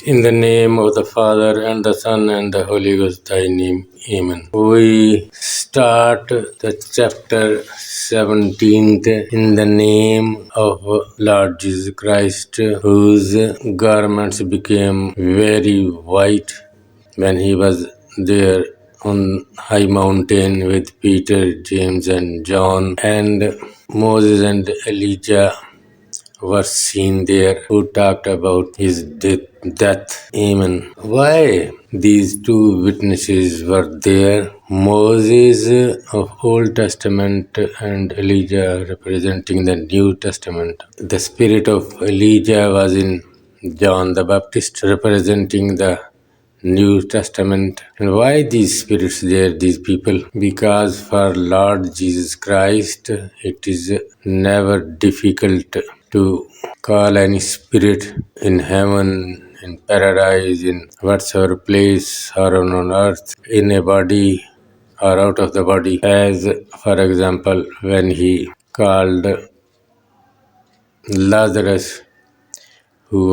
In the name of the Father, and the Son, and the Holy Ghost, thy name. Amen. We start the chapter 17th in the name of Lord Jesus Christ, whose garments became very white when he was there on high mountain with Peter, James, and John, and Moses and Elijah were seen there, who talked about his death. Amen. Why these two witnesses were there? Moses of Old Testament and Elijah representing the New Testament. The spirit of Elijah was in John the Baptist representing the New Testament. And why these spirits there, these people? Because for Lord Jesus Christ, it is never difficult to call any spirit in heaven, in paradise, in whatsoever place, or on earth, in a body or out of the body. As, for example, when he called Lazarus, who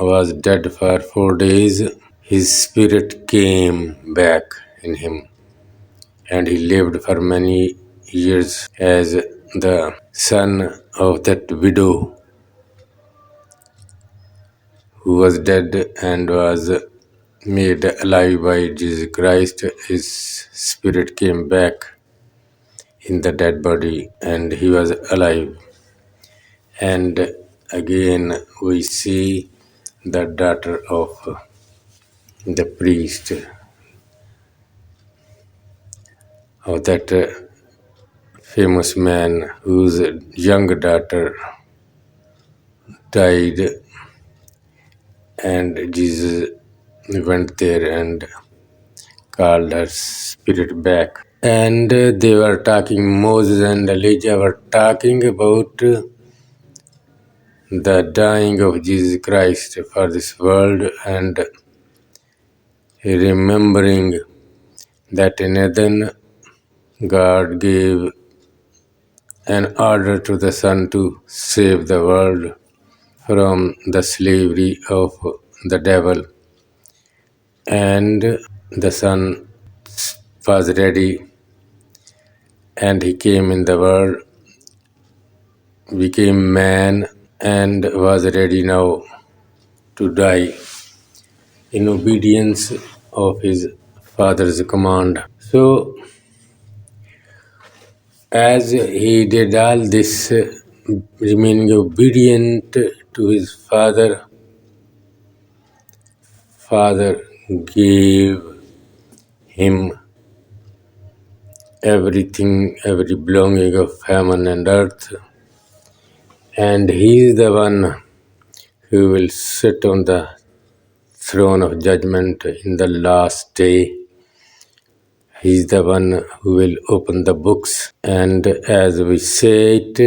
was dead for 4 days, his spirit came back in him, and he lived for many years as the son of that widow who was dead and was made alive by Jesus Christ. His spirit came back in the dead body and he was alive. And again we see the daughter of the priest, of that famous man whose young daughter died, and Jesus went there and called her spirit back. And they were talking, Moses and Elijah were talking about the dying of Jesus Christ for this world, and remembering that in Eden God gave an order to the Son to save the world from the slavery of the devil, and the Son was ready, and he came in the world, became man, and was ready now to die in obedience of his Father's command. So, as he did all this, remaining obedient to his Father, Father gave him everything, every belonging of heaven and earth, and he is the one who will sit on the throne of judgment in the last day. He is the one who will open the books, and as we say it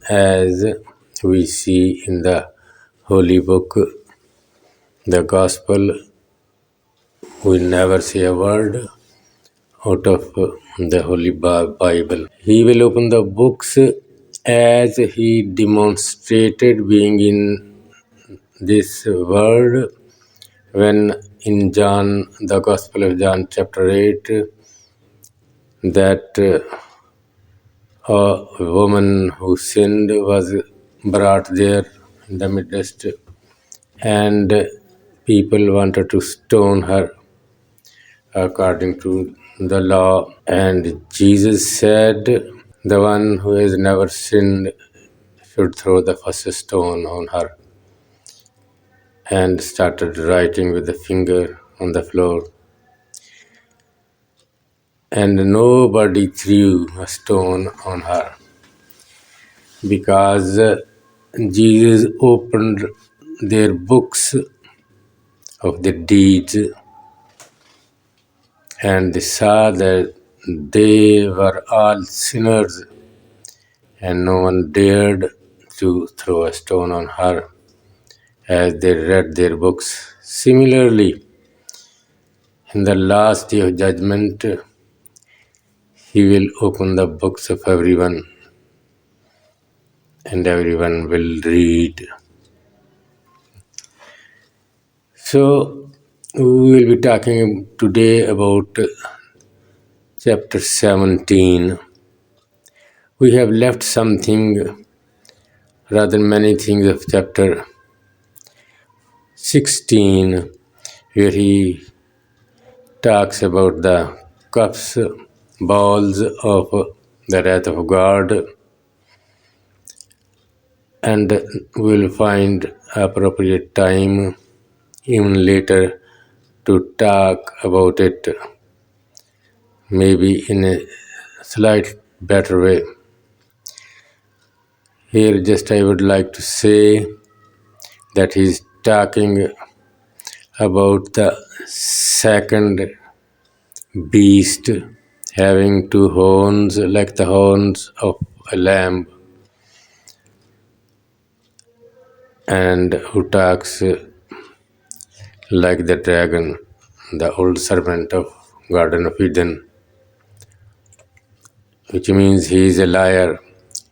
as we see in the Holy Book, the Gospel. We never say a word out of the Holy Bible. He will open the books as he demonstrated being in this world, when in John, the Gospel of John chapter 8, that a woman who sinned was brought there in the midst, and people wanted to stone her according to the law. And Jesus said, the one who has never sinned should throw the first stone on her, and started writing with the finger on the floor. And nobody threw a stone on her, because Jesus opened their books of the deeds, and they saw that they were all sinners, and no one dared to throw a stone on her as they read their books. Similarly, in the last day of judgment, he will open the books of everyone, and everyone will read. So, we will be talking today about chapter 17. We have left something, rather many things, of chapter 16, where he talks about the cups, balls of the wrath of God, and we will find appropriate time even later to talk about it, maybe in a slight better way. Here, just I would like to say that he's talking about the second beast having two horns like the horns of a lamb, and who talks like the dragon, the old serpent of Garden of Eden, which means he is a liar.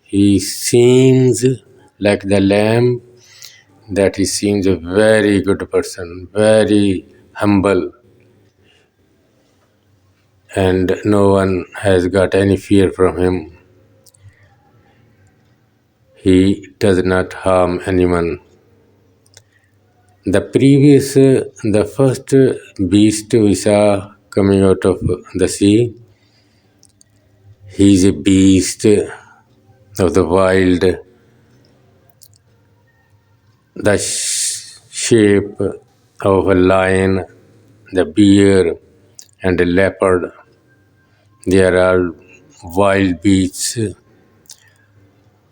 He seems like the lamb, that he seems a very good person, very humble, and no one has got any fear from him. He does not harm anyone. The first beast we saw coming out of the sea, he is a beast of the wild, the shape of a lion, the bear, and a leopard. They are all wild beasts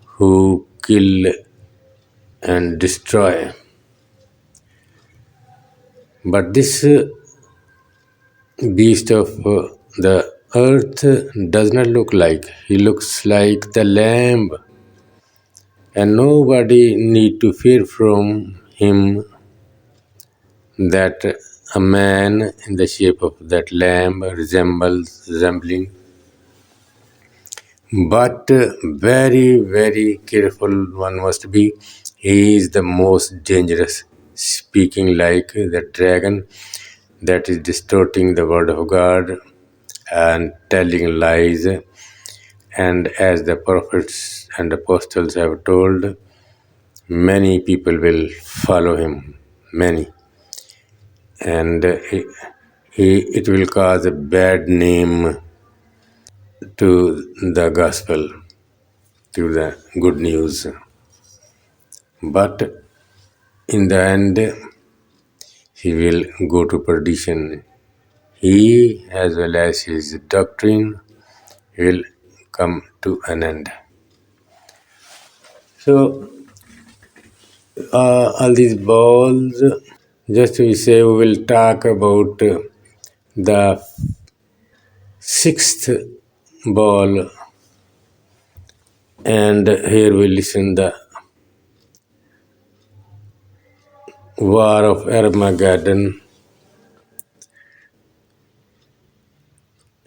who kill and destroy. But this beast of the earth does not look like. He looks like the lamb, and nobody need to fear from him that a man in the shape of that lamb resembling. But very, very careful one must be. He is the most dangerous, speaking like the dragon that is distorting the word of God and telling lies. And as the prophets and apostles have told, many people will follow him, many. And it will cause a bad name to the gospel, to the good news. But in the end, he will go to perdition. He, as well as his doctrine, will come to an end. So, all these balls, just we say we will talk about the sixth ball, and here we listen the war of Armageddon,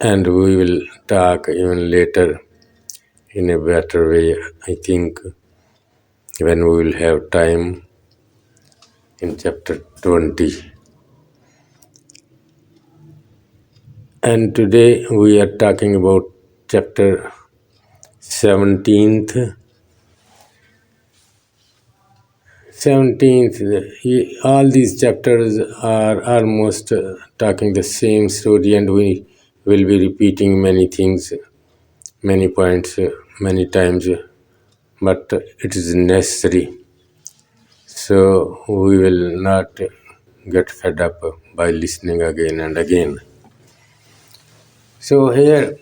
and we will talk even later in a better way, I think, when we will have time in chapter 20. And today we are talking about chapter 17th. 17th, all these chapters are almost talking the same story, and we will be repeating many things, many points, many times, but it is necessary. So we will not get fed up by listening again and again. So here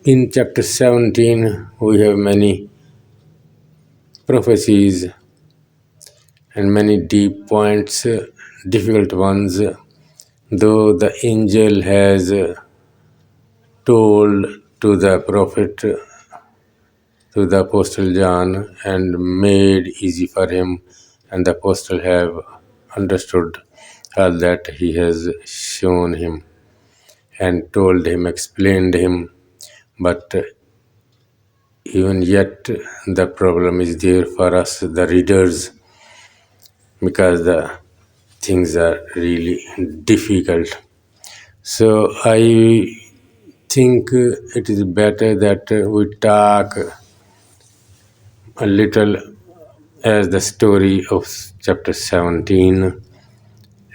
in chapter 17, we have many prophecies and many deep points, difficult ones, though the angel has told to the prophet, to the apostle John, and made easy for him, and the apostle have understood all that he has shown him and told him, explained him. But even yet the problem is there for us, the readers, because the things are really difficult. So I think it is better that we talk a little as the story of chapter 17,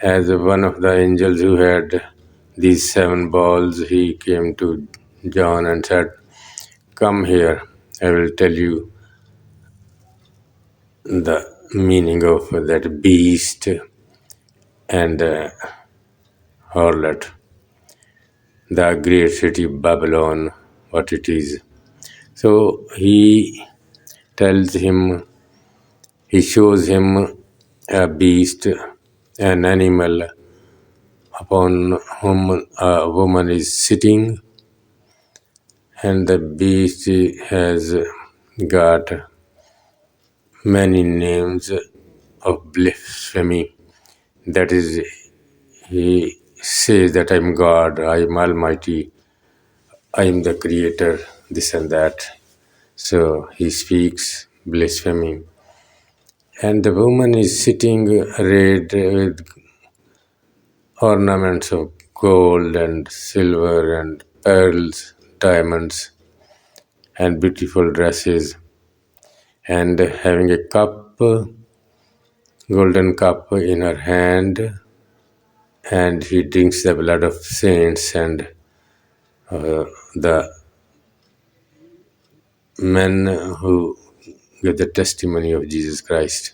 as one of the angels who had these 7 balls, he came to John and said, "Come here, I will tell you the meaning of that beast and harlot, the great city Babylon, what it is." So he tells him, he shows him a beast, an animal upon whom a woman is sitting, and the beast has got many names of blasphemy. That is, he says that I'm God, I'm Almighty, I'm the Creator, this and that. So he speaks blasphemy. And the woman is sitting arrayed with ornaments of gold and silver and pearls, diamonds, and beautiful dresses, and having a cup, golden cup in her hand, and he drinks the blood of saints and the men who give the testimony of Jesus Christ.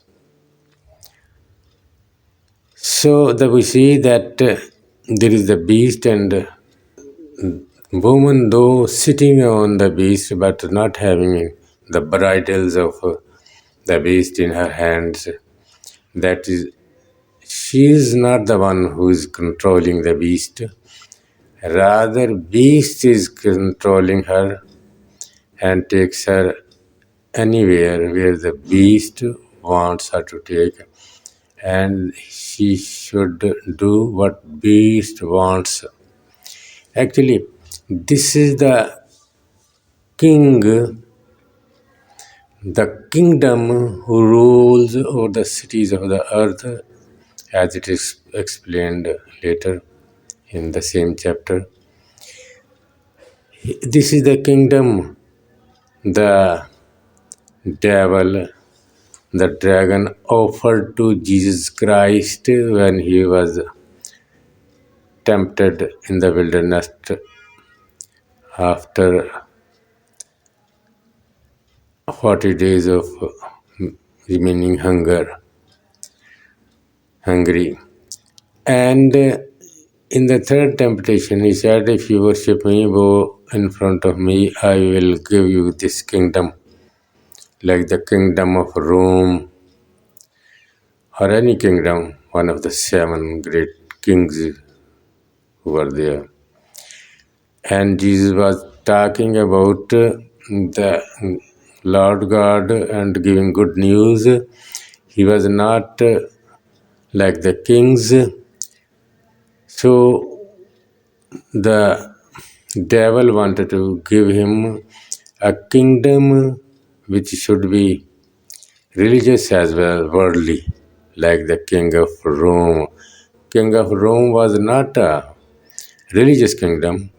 So that we see that there is the beast, and woman though sitting on the beast but not having the bridles of the beast in her hands. That is, she is not the one who is controlling the beast. Rather, beast is controlling her and takes her anywhere where the beast wants her to take, and she should do what beast wants. Actually, this is king, the kingdom who rules over the cities of the earth, as it is explained later in the same chapter. This is the kingdom the devil, the dragon, offered to Jesus Christ when he was tempted in the wilderness after 40 days of remaining hungry. And in the third temptation, he said, "If you worship me, go in front of me, I will give you this kingdom, like the kingdom of Rome or any kingdom, one of the 7 great kings who were there." And Jesus was talking about the Lord God and giving good news. He was not like the kings. So the devil wanted to give him a kingdom which should be religious as well, worldly, like the king of Rome. King of Rome was not a religious kingdom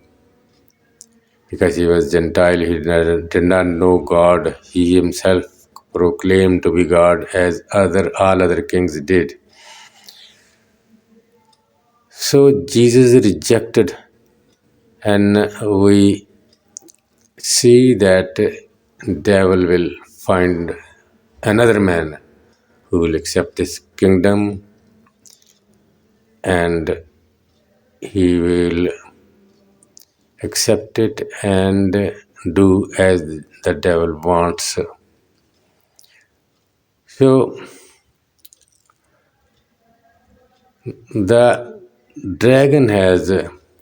because he was Gentile. He did not know God. He himself proclaimed to be God as all other kings did. So Jesus rejected, and we see that devil will find another man who will accept this kingdom, and he will accept it and do as the devil wants. So the dragon has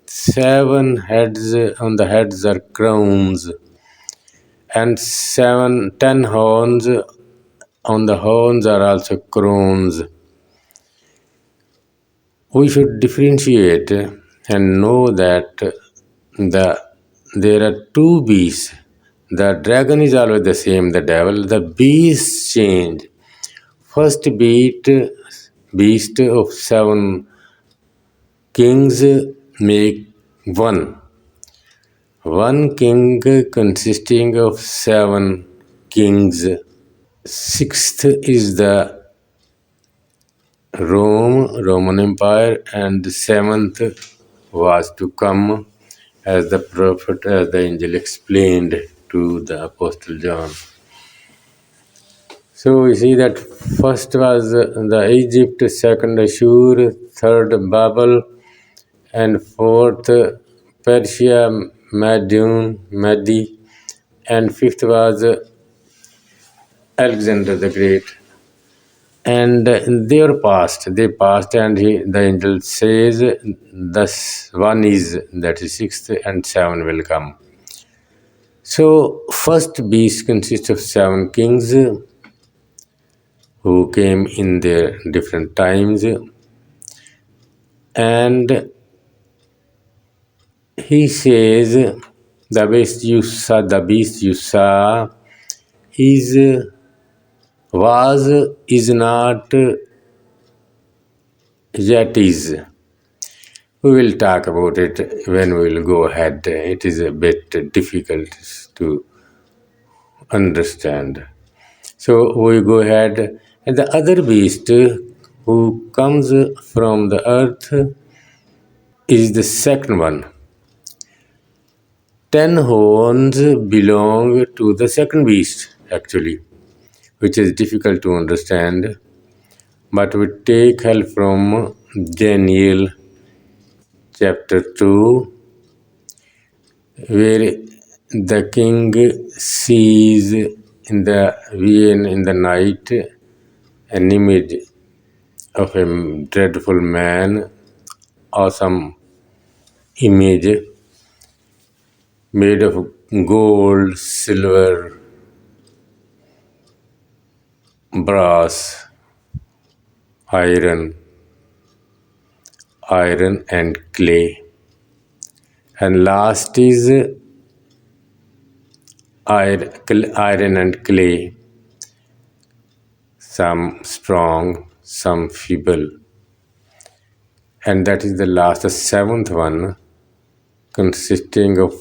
7 heads. On the heads are crowns, and 10 horns. On the horns are also crowns. We should differentiate and know that there are 2 beasts. The dragon is always the same, the devil. The beasts change. First beast beast of 7 kings make one. One king consisting of 7 kings. Sixth is the Roman Empire, and the 7th was to come, as the prophet, as the angel explained to the Apostle John. So we see that first was the Egypt, second Ashur, third Babel, and fourth Persia, Madi, and fifth was Alexander the Great. And they passed, and the angel says, thus one is, that is sixth, and 7 will come. So first beast consists of 7 kings who came in their different times, and he says the beast you saw is was, is not, yet is. We will talk about it when we will go ahead. It is a bit difficult to understand. So we go ahead. And the other beast who comes from the earth is the second one. 10 horns belong to the second beast, actually, which is difficult to understand. But we take help from Daniel chapter 2, where the king sees in the night an image of a dreadful man, awesome image made of gold, silver, brass, iron, and clay. And last is iron and clay, some strong, some feeble. And that is the last, the 7th one, consisting of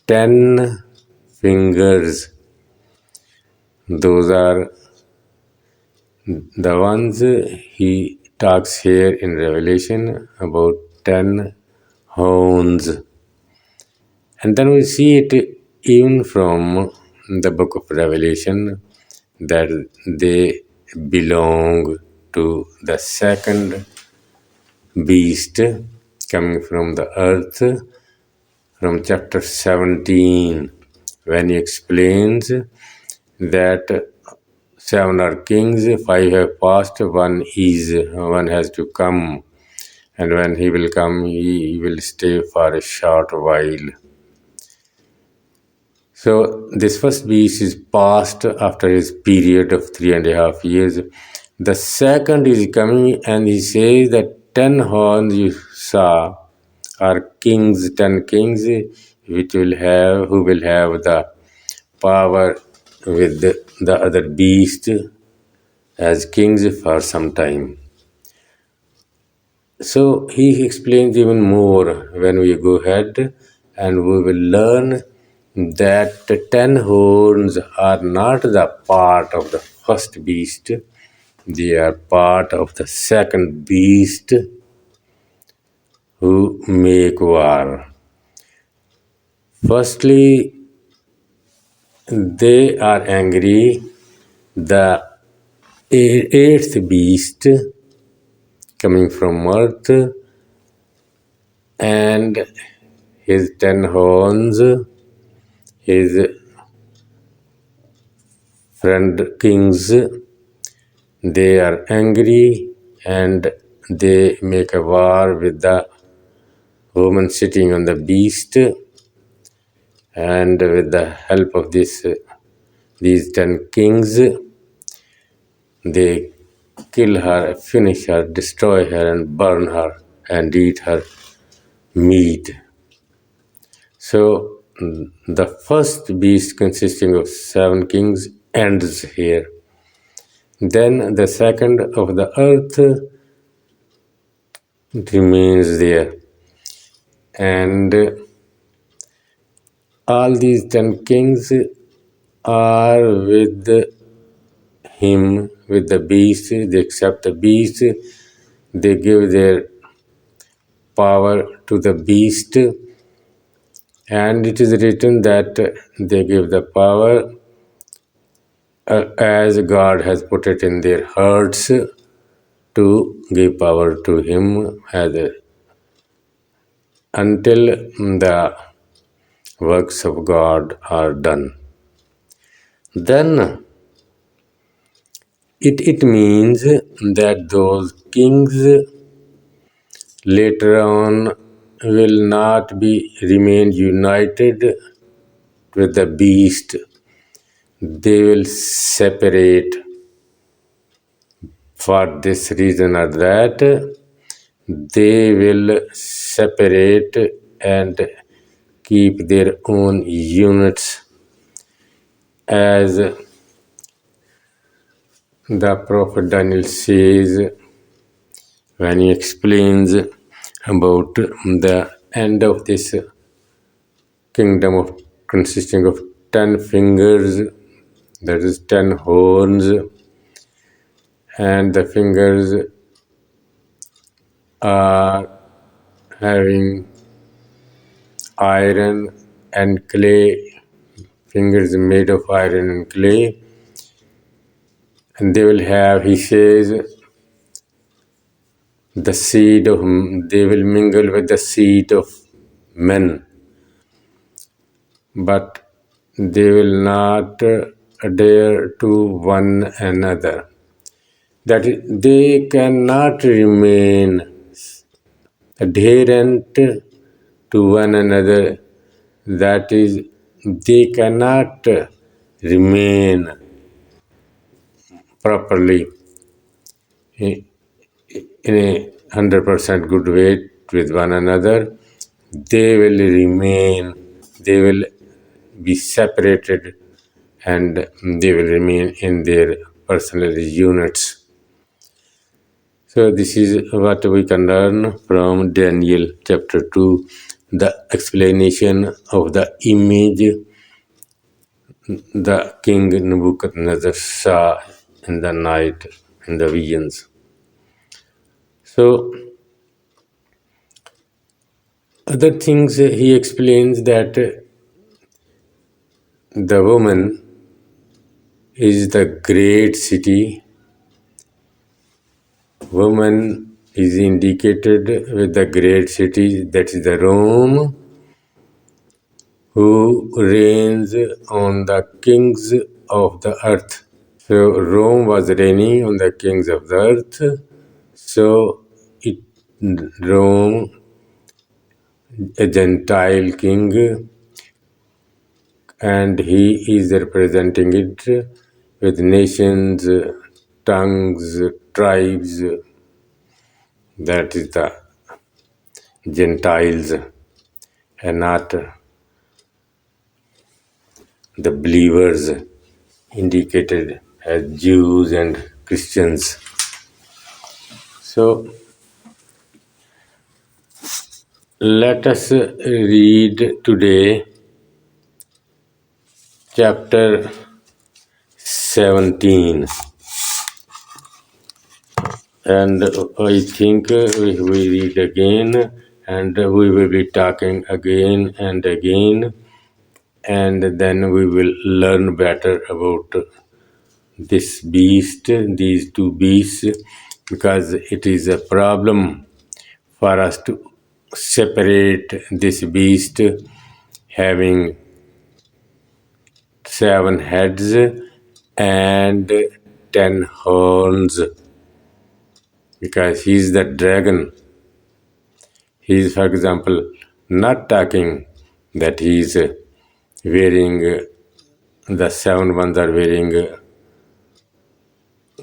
10 fingers. Those are the ones he talks here in Revelation about 10 horns. And then we see it even from the book of Revelation that they belong to the second beast coming from the earth, from chapter 17, when he explains that 7 are kings, 5 have passed, one has to come, and when he will come, he will stay for a short while. So this first beast is passed after his period of 3.5 years. The second is coming, and he says that 10 horns you saw are kings, 10 kings, who will have the power with the other beast as kings for some time. So he explains even more when we go ahead, and we will learn that the 10 horns are not the part of the first beast, they are part of the second beast who make war. Firstly, they are angry. The 8th beast coming from earth and his 10 horns, his friend kings, they are angry and they make a war with the woman sitting on the beast, and with the help of these 10 kings, they kill her, finish her, destroy her, and burn her, and eat her meat. So the first beast consisting of 7 kings ends here. Then the second of the earth remains there. And all these 10 kings are with him, with the beast. They accept the beast. They give their power to the beast. And it is written that they give the power as God has put it in their hearts to give power to him until the works of God are done. Then it means that those kings later on will not be remain united with the beast. They will separate for this reason or that. They will separate and keep their own units, as the prophet Daniel says when he explains about the end of this kingdom of consisting of 10 fingers, that is 10 horns, and the fingers are having iron and clay, fingers made of iron and clay, and they will have, he says, the seed of, they will mingle with the seed of men, but they will not adhere to one another. That is, they cannot remain adherent to one another. That is, they cannot remain properly in a 100% good way with one another. They will remain, they will be separated, and they will remain in their personal units. So this is what we can learn from Daniel chapter 2, the explanation of the image the king Nebuchadnezzar saw in the night in the visions. So other things he explains that the woman is the great city. Woman is indicated with the great city, that is the Rome, who reigns on the kings of the earth. So Rome was reigning on the kings of the earth. So Rome, a Gentile king, and he is representing it with nations, tongues, tribes. That is the Gentiles, and not the believers indicated as Jews and Christians. So let us read today chapter 17, and I think we read again, and we will be talking again and again, and then we will learn better about this beast, these two beasts, because it is a problem for us to separate this beast having 7 heads and 10 horns, because he is the dragon. He is, for example, not talking that he is wearing, the 7 ones are wearing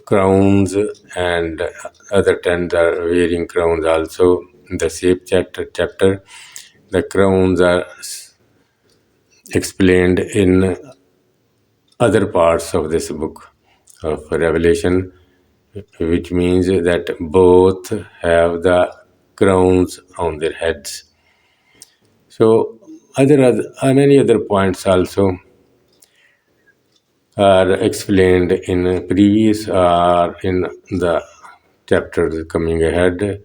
crowns, and other 10 are wearing crowns also. In the same chapter, the crowns are explained in other parts of this book. of Revelation, which means that both have the crowns on their heads. So many other points also are explained in previous or in the chapters coming ahead,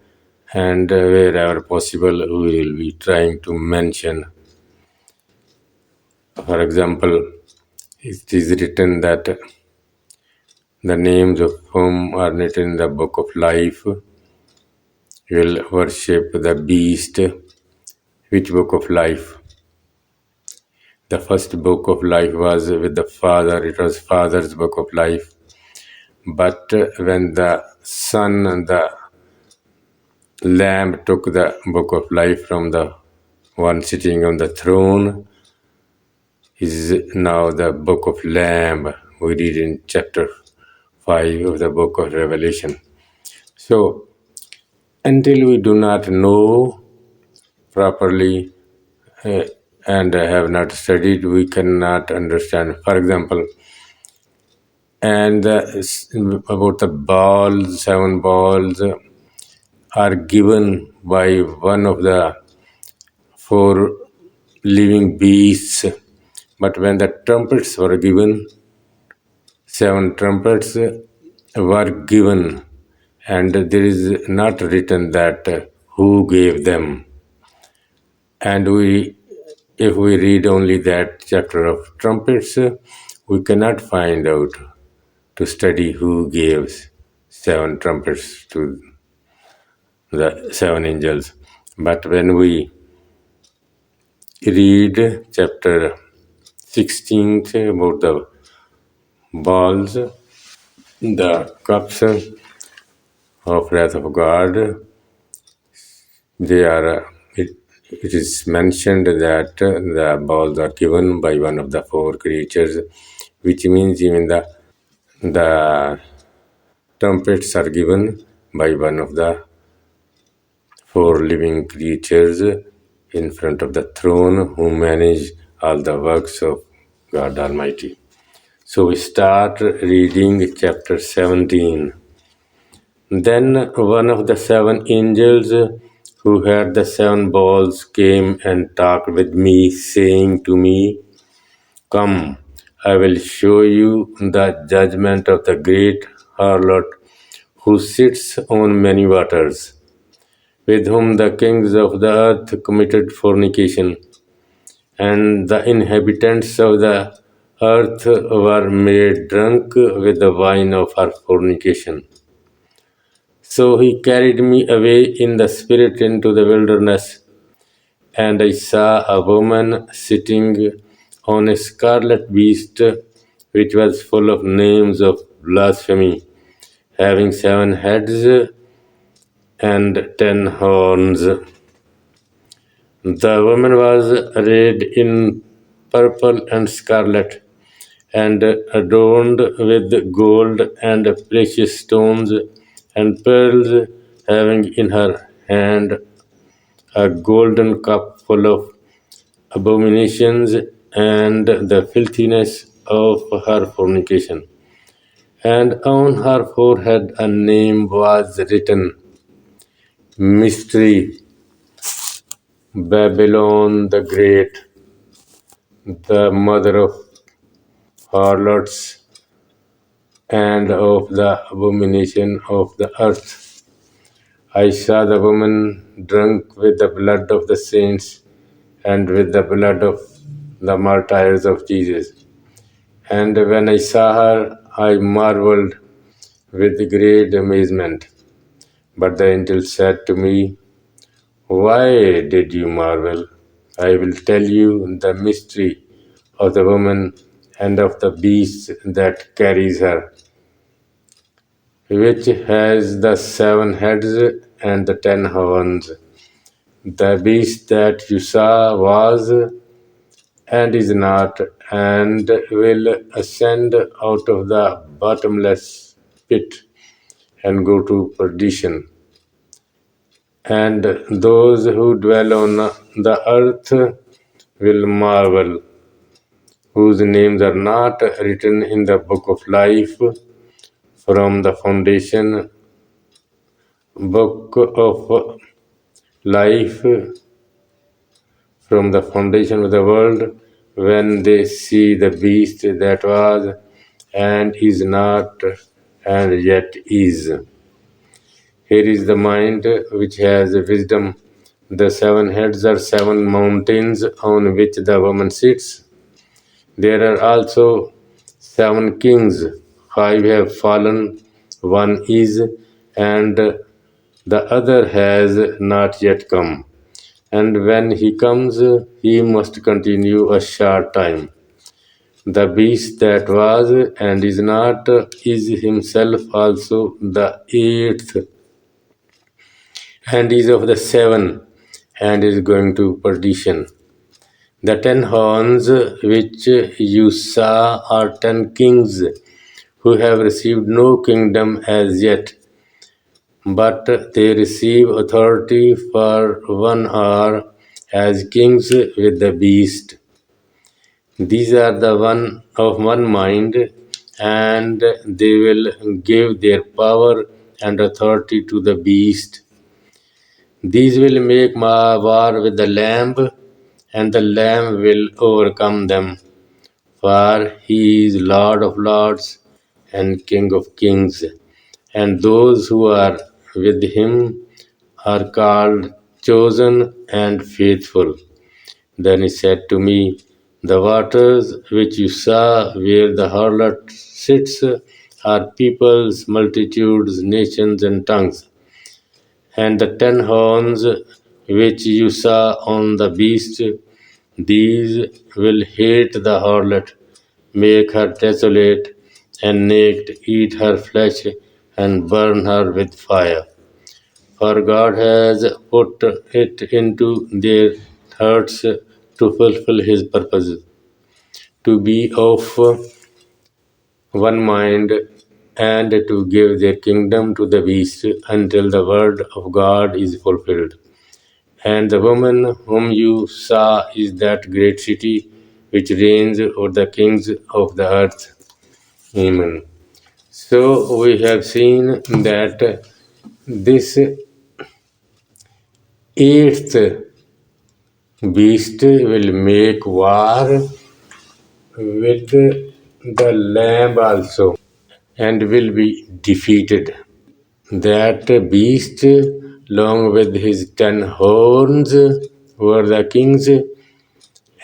and wherever possible we will be trying to mention. For example, it is written that the names of whom are written in the book of life will worship the beast. Which book of life? The first book of life was with the Father. It was Father's book of life. But when the Son and the Lamb took the book of life from the one sitting on the throne, is now the book of Lamb. We read in chapter 5 of the book of Revelation. So, until we do not know properly and have not studied, we cannot understand. For example, and about the balls, 7 balls are given by one of the 4 living beasts. But when the trumpets were given, 7 trumpets were given, and there is not written that who gave them. And if we read only that chapter of trumpets, we cannot find out to study who gave 7 trumpets to the 7 angels. But when we read chapter 16 about the balls, the cups of wrath of God, they are. It is mentioned that the balls are given by one of the 4 creatures, which means even the trumpets are given by one of the 4 living creatures in front of the throne who manage all the works of God Almighty. So we start reading chapter 17. Then one of the 7 angels who had the 7 balls came and talked with me, saying to me, "Come, I will show you the judgment of the great harlot who sits on many waters, with whom the kings of the earth committed fornication, and the inhabitants of the earth were made drunk with the wine of her fornication." So he carried me away in the spirit into the wilderness, and I saw a woman sitting on a scarlet beast, which was full of names of blasphemy, having 7 heads and 10 horns. The woman was arrayed in purple and scarlet, and adorned with gold and precious stones and pearls, having in her hand a golden cup full of abominations and the filthiness of her fornication. And on her forehead a name was written, Mystery, Babylon the Great, the mother of harlots and of the abomination of the earth. I saw the woman drunk with the blood of the saints and with the blood of the martyrs of Jesus. And when I saw her, I marveled with great amazement. But the angel said to me, "Why did you marvel? I will tell you the mystery of the woman and of the beast that carries her, which has the 7 heads and the 10 horns. The beast that you saw was and is not, and will ascend out of the bottomless pit and go to perdition. And those who dwell on the earth will marvel, whose names are not written in the book of life from the foundation book of life, from the foundation of the world, when they see the beast that was and is not and yet is. Here is the mind which has wisdom. The 7 heads are 7 mountains on which the woman sits. There are also 7 kings. 5 have fallen, 1 is, and the other has not yet come. And when he comes, he must continue a short time. The beast that was and is not is himself also the 8th, and is of the 7, and is going to perdition. The 10 horns which you saw are 10 kings who have received no kingdom as yet, but they receive authority for 1 hour as kings with the beast. These are the one of one mind, and they will give their power and authority to the beast. These will make war with the Lamb, and the Lamb will overcome them, for he is Lord of lords and King of kings, and those who are with him are called chosen and faithful. Then he said to me, the waters which you saw where the harlot sits are peoples, multitudes, nations, and tongues. And the 10 horns which you saw on the beast, these will hate the harlot, make her desolate, and naked, eat her flesh, and burn her with fire. For God has put it into their hearts to fulfill his purposes, to be of one mind, and to give their kingdom to the beast until the word of God is fulfilled. And the woman whom you saw is that great city which reigns over the kings of the earth. Amen. So we have seen that this 8th beast will make war with the lamb also, and will be defeated. That beast, along with his 10 horns, were the kings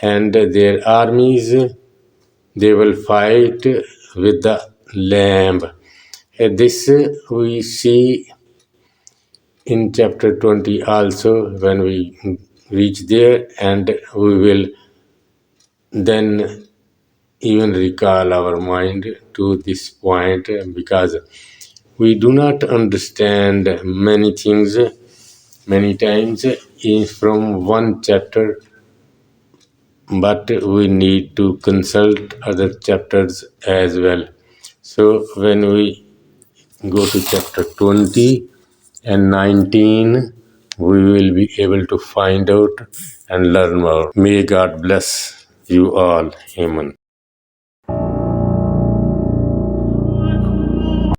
and their armies. They will fight with the lamb. This we see in chapter 20 also when we reach there, and we will then even recall our mind to this point, because we do not understand many things many times from one chapter, but we need to consult other chapters as well. So when we go to chapter 20 and 19, we will be able to find out and learn more. May God bless you all. Amen.